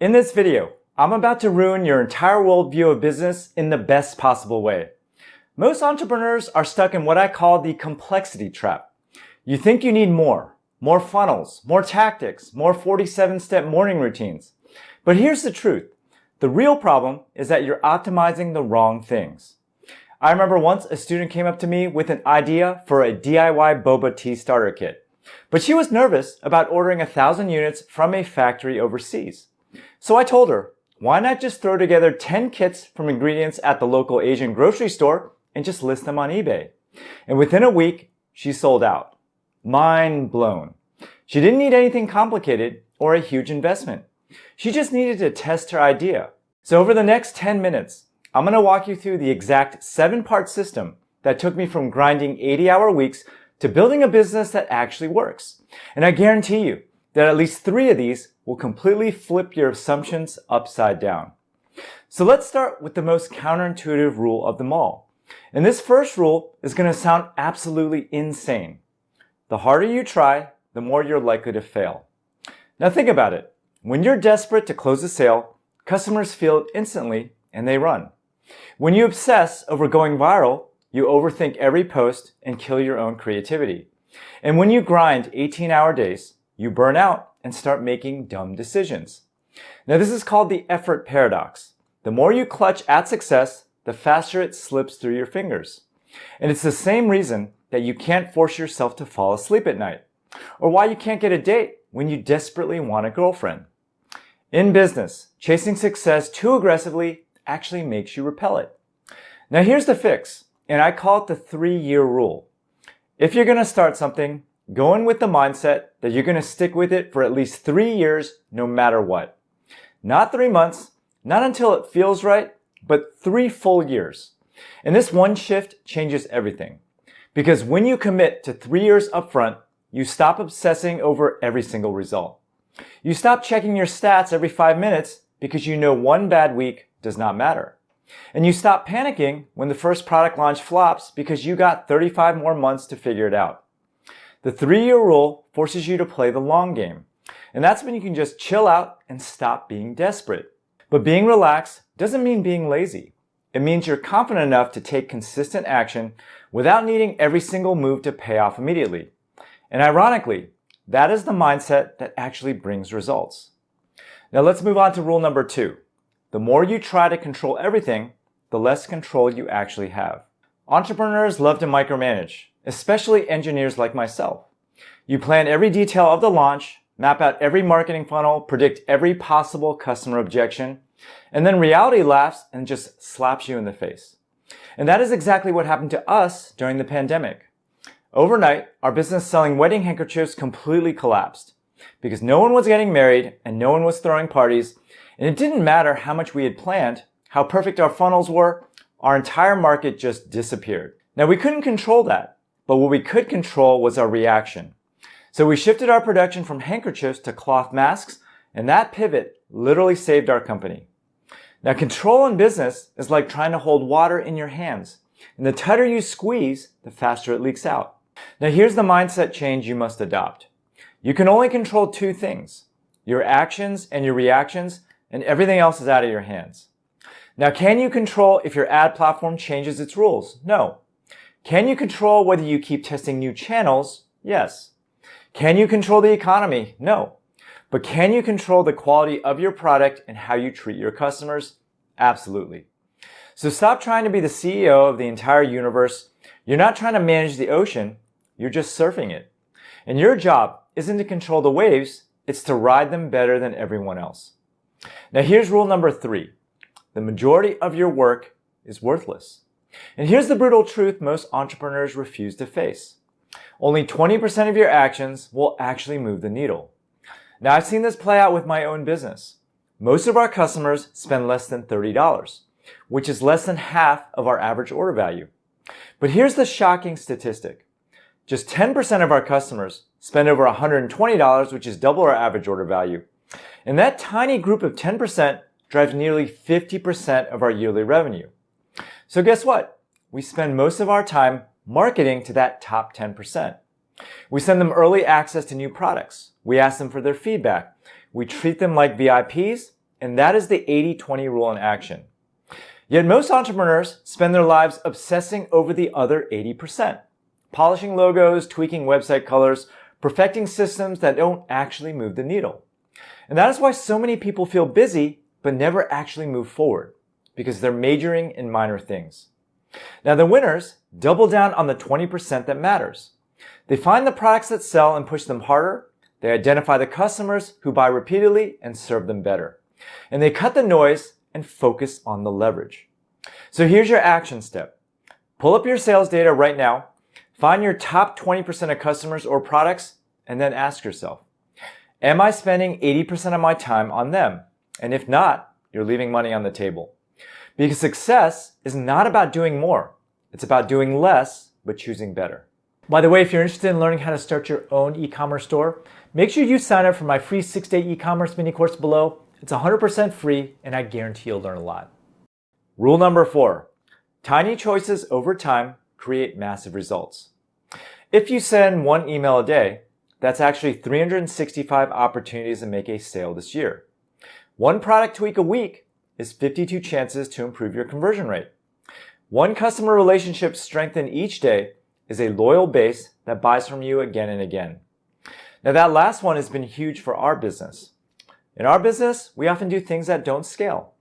In this video, I'm about to ruin your entire worldview of business in the best possible way. Most entrepreneurs are stuck in what I call the complexity trap. You think you need more funnels, more tactics, more 47-step morning routines. But here's the truth. The real problem is that you're optimizing the wrong things. I remember once a student came up to me with an idea for a DIY boba tea starter kit. But she was nervous about ordering 1,000 units from a factory overseas. So I told her, why not just throw together 10 kits from ingredients at the local Asian grocery store and just list them on eBay? And within a week, she sold out. Mind blown. She didn't need anything complicated or a huge investment. She just needed to test her idea. So over the next 10 minutes, I'm going to walk you through the exact 7-part system that took me from grinding 80-hour weeks to building a business that actually works. And I guarantee you that at least 3 of these will completely flip your assumptions upside down. So let's start with the most counterintuitive rule of them all. And this first rule is going to sound absolutely insane. The harder you try, the more you're likely to fail. Now think about it. When you're desperate to close a sale, customers feel it instantly and they run. When you obsess over going viral, you overthink every post and kill your own creativity. And when you grind 18-hour days, you burn out and start making dumb decisions. Now this is called the effort paradox. The more you clutch at success, the faster it slips through your fingers. And it's the same reason that you can't force yourself to fall asleep at night, or why you can't get a date when you desperately want a girlfriend. In business, chasing success too aggressively actually makes you repel it. Now here's the fix, and I call it the 3-year rule. If you're going to start something, go in with the mindset that you're going to stick with it for at least 3 years no matter what. Not 3 months, not until it feels right, but 3 full years. And this one shift changes everything. Because when you commit to 3 years upfront, you stop obsessing over every single result. You stop checking your stats every 5 minutes because you know one bad week does not matter. And you stop panicking when the first product launch flops because you got 35 more months to figure it out. The 3-year rule forces you to play the long game. And that's when you can just chill out and stop being desperate. But being relaxed doesn't mean being lazy. It means you're confident enough to take consistent action without needing every single move to pay off immediately. And ironically, that is the mindset that actually brings results. Now let's move on to rule number 2. The more you try to control everything, the less control you actually have. Entrepreneurs love to micromanage, especially engineers like myself. You plan every detail of the launch, map out every marketing funnel, predict every possible customer objection, and then reality laughs and just slaps you in the face. And that is exactly what happened to us during the pandemic. Overnight, our business selling wedding handkerchiefs completely collapsed because no one was getting married and no one was throwing parties, and it didn't matter how much we had planned, how perfect our funnels were, our entire market just disappeared. Now we couldn't control that, but what we could control was our reaction. So we shifted our production from handkerchiefs to cloth masks, and that pivot literally saved our company. Now control in business is like trying to hold water in your hands, and the tighter you squeeze, the faster it leaks out. Now here's the mindset change you must adopt. You can only control 2 things, your actions and your reactions, and everything else is out of your hands. Now, can you control if your ad platform changes its rules? No. Can you control whether you keep testing new channels? Yes. Can you control the economy? No. But can you control the quality of your product and how you treat your customers? Absolutely. So stop trying to be the CEO of the entire universe. You're not trying to manage the ocean. You're just surfing it. And your job isn't to control the waves. It's to ride them better than everyone else. Now here's rule number 3. The majority of your work is worthless. And here's the brutal truth most entrepreneurs refuse to face. Only 20% of your actions will actually move the needle. Now I've seen this play out with my own business. Most of our customers spend less than $30, which is less than half of our average order value. But here's the shocking statistic. Just 10% of our customers spend over $120, which is double our average order value. And that tiny group of 10% drives nearly 50% of our yearly revenue. So guess what? We spend most of our time marketing to that top 10%. We send them early access to new products. We ask them for their feedback. We treat them like VIPs, and that is the 80-20 rule in action. Yet most entrepreneurs spend their lives obsessing over the other 80%, polishing logos, tweaking website colors, perfecting systems that don't actually move the needle. And that is why so many people feel busy but never actually move forward, because they're majoring in minor things. Now the winners double down on the 20% that matters. They find the products that sell and push them harder. They identify the customers who buy repeatedly and serve them better. And they cut the noise and focus on the leverage. So here's your action step. Pull up your sales data right now, find your top 20% of customers or products, and then ask yourself, am I spending 80% of my time on them? And if not, you're leaving money on the table. Because success is not about doing more. It's about doing less, but choosing better. By the way, if you're interested in learning how to start your own e-commerce store, make sure you sign up for my free 6-day e-commerce mini course below. It's 100% free, and I guarantee you'll learn a lot. Rule number 4, tiny choices over time create massive results. If you send 1 email a day, that's actually 365 opportunities to make a sale this year. 1 product tweak a week is 52 chances to improve your conversion rate. 1 customer relationship strengthened each day is a loyal base that buys from you again and again. Now that last one has been huge for our business. In our business, we often do things that don't scale,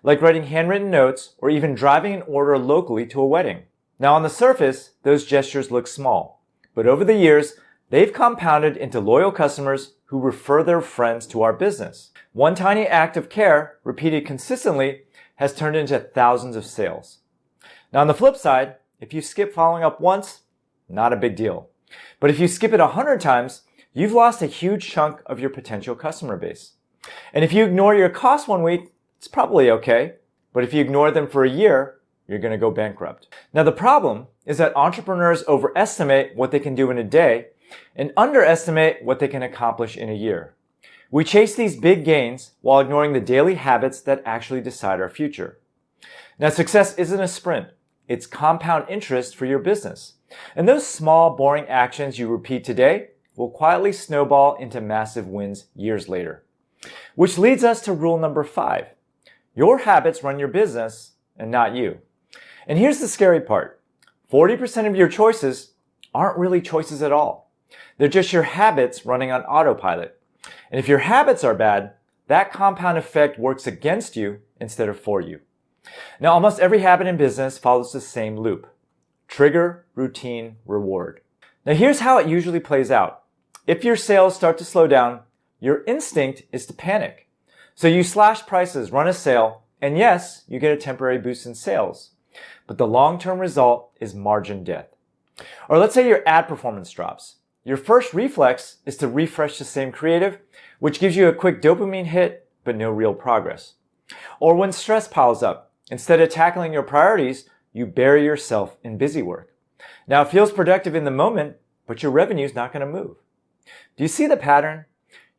like writing handwritten notes or even driving an order locally to a wedding. Now on the surface, those gestures look small, but over the years, they've compounded into loyal customers who refer their friends to our business. 1 tiny act of care, repeated consistently, has turned into thousands of sales. Now on the flip side, if you skip following up once, not a big deal. But if you skip it 100 times, you've lost a huge chunk of your potential customer base. And if you ignore your costs 1 week, it's probably okay. But if you ignore them for a year, you're going to go bankrupt. Now the problem is that entrepreneurs overestimate what they can do in a day and underestimate what they can accomplish in a year. We chase these big gains while ignoring the daily habits that actually decide our future. Now success isn't a sprint. It's compound interest for your business. And those small, boring actions you repeat today will quietly snowball into massive wins years later. Which leads us to rule number 5. Your habits run your business and not you. And here's the scary part. 40% of your choices aren't really choices at all. They're just your habits running on autopilot. And if your habits are bad, that compound effect works against you instead of for you. Now, almost every habit in business follows the same loop. Trigger, routine, reward. Now, here's how it usually plays out. If your sales start to slow down, your instinct is to panic. So you slash prices, run a sale, and yes, you get a temporary boost in sales. But the long-term result is margin death. Or let's say your ad performance drops. Your first reflex is to refresh the same creative, which gives you a quick dopamine hit, but no real progress. Or when stress piles up, instead of tackling your priorities, you bury yourself in busy work. Now it feels productive in the moment, but your revenue is not going to move. Do you see the pattern?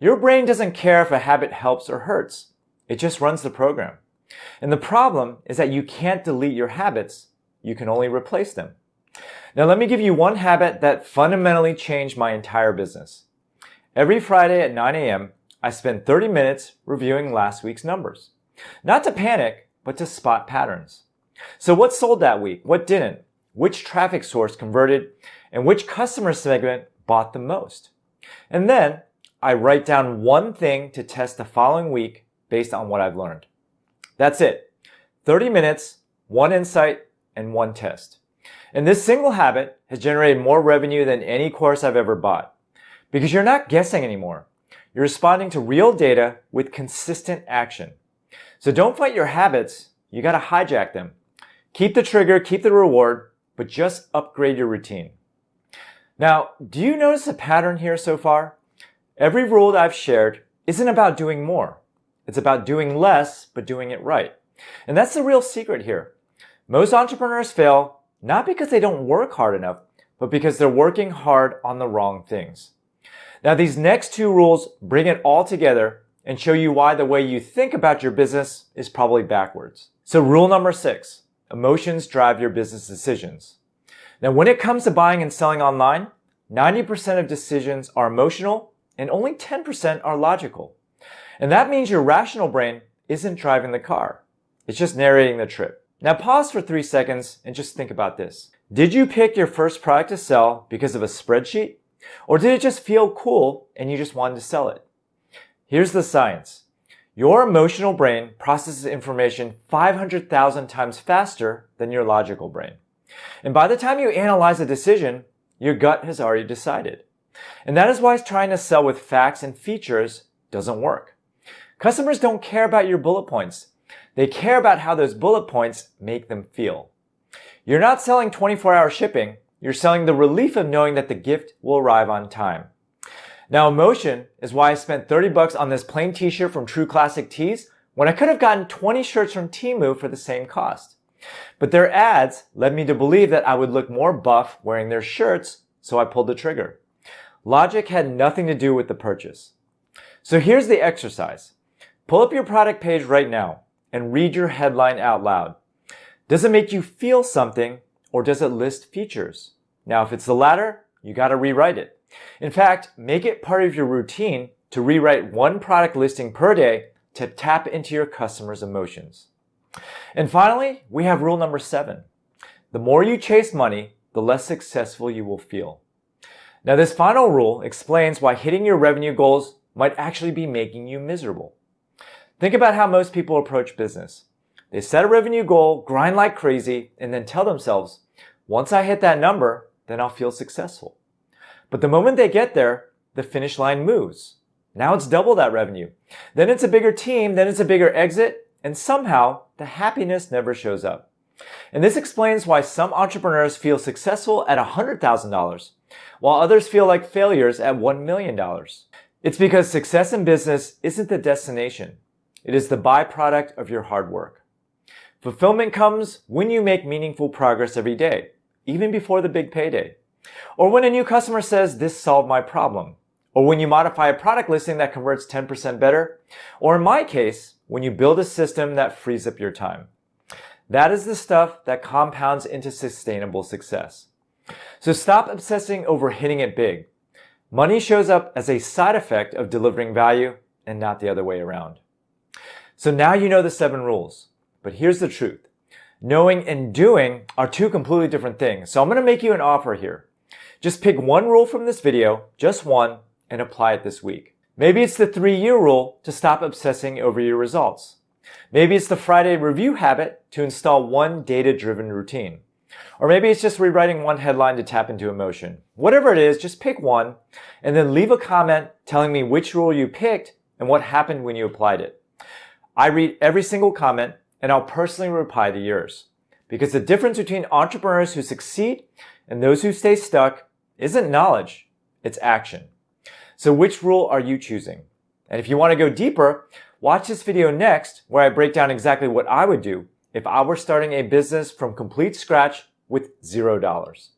Your brain doesn't care if a habit helps or hurts. It just runs the program. And the problem is that you can't delete your habits. You can only replace them. Now let me give you one habit that fundamentally changed my entire business. Every Friday at 9 a.m., I spend 30 minutes reviewing last week's numbers. Not to panic, but to spot patterns. So what sold that week? What didn't? Which traffic source converted? And which customer segment bought the most? And then I write down one thing to test the following week based on what I've learned. That's it. 30 minutes, 1 insight, and 1 test. And this single habit has generated more revenue than any course I've ever bought. Because you're not guessing anymore. You're responding to real data with consistent action. So don't fight your habits. You got to hijack them. Keep the trigger, keep the reward, but just upgrade your routine. Now, do you notice a pattern here so far? Every rule that I've shared isn't about doing more. It's about doing less, but doing it right. And that's the real secret here. Most entrepreneurs fail not because they don't work hard enough, but because they're working hard on the wrong things. Now, these next 2 rules bring it all together and show you why the way you think about your business is probably backwards. So rule number 6, emotions drive your business decisions. Now, when it comes to buying and selling online, 90% of decisions are emotional and only 10% are logical. And that means your rational brain isn't driving the car. It's just narrating the trip. Now pause for 3 seconds and just think about this. Did you pick your first product to sell because of a spreadsheet? Or did it just feel cool and you just wanted to sell it? Here's the science. Your emotional brain processes information 500,000 times faster than your logical brain. And by the time you analyze a decision, your gut has already decided. And that is why trying to sell with facts and features doesn't work. Customers don't care about your bullet points. They care about how those bullet points make them feel. You're not selling 24-hour shipping. You're selling the relief of knowing that the gift will arrive on time. Now, emotion is why I spent $30 on this plain t-shirt from True Classic Tees when I could have gotten 20 shirts from Temu for the same cost. But their ads led me to believe that I would look more buff wearing their shirts, so I pulled the trigger. Logic had nothing to do with the purchase. So here's the exercise. Pull up your product page right now and read your headline out loud. Does it make you feel something, or does it list features? Now, if it's the latter, you gotta rewrite it. In fact, make it part of your routine to rewrite one product listing per day to tap into your customers' emotions. And finally, we have rule number 7. The more you chase money, the less successful you will feel. Now, this final rule explains why hitting your revenue goals might actually be making you miserable. Think about how most people approach business. They set a revenue goal, grind like crazy, and then tell themselves, once I hit that number, then I'll feel successful. But the moment they get there, the finish line moves. Now it's double that revenue. Then it's a bigger team, then it's a bigger exit, and somehow the happiness never shows up. And this explains why some entrepreneurs feel successful at $100,000, while others feel like failures at $1 million. It's because success in business isn't the destination. It is the byproduct of your hard work. Fulfillment comes when you make meaningful progress every day, even before the big payday. Or when a new customer says, this solved my problem. Or when you modify a product listing that converts 10% better. Or in my case, when you build a system that frees up your time. That is the stuff that compounds into sustainable success. So stop obsessing over hitting it big. Money shows up as a side effect of delivering value and not the other way around. So now you know the 7 rules. But here's the truth. Knowing and doing are 2 completely different things. So I'm going to make you an offer here. Just pick one rule from this video, just one, and apply it this week. Maybe it's the 3-year rule to stop obsessing over your results. Maybe it's the Friday review habit to install one data-driven routine. Or maybe it's just rewriting one headline to tap into emotion. Whatever it is, just pick one and then leave a comment telling me which rule you picked and what happened when you applied it. I read every single comment and I'll personally reply to yours. Because the difference between entrepreneurs who succeed and those who stay stuck isn't knowledge, it's action. So which rule are you choosing? And if you want to go deeper, watch this video next where I break down exactly what I would do if I were starting a business from complete scratch with $0.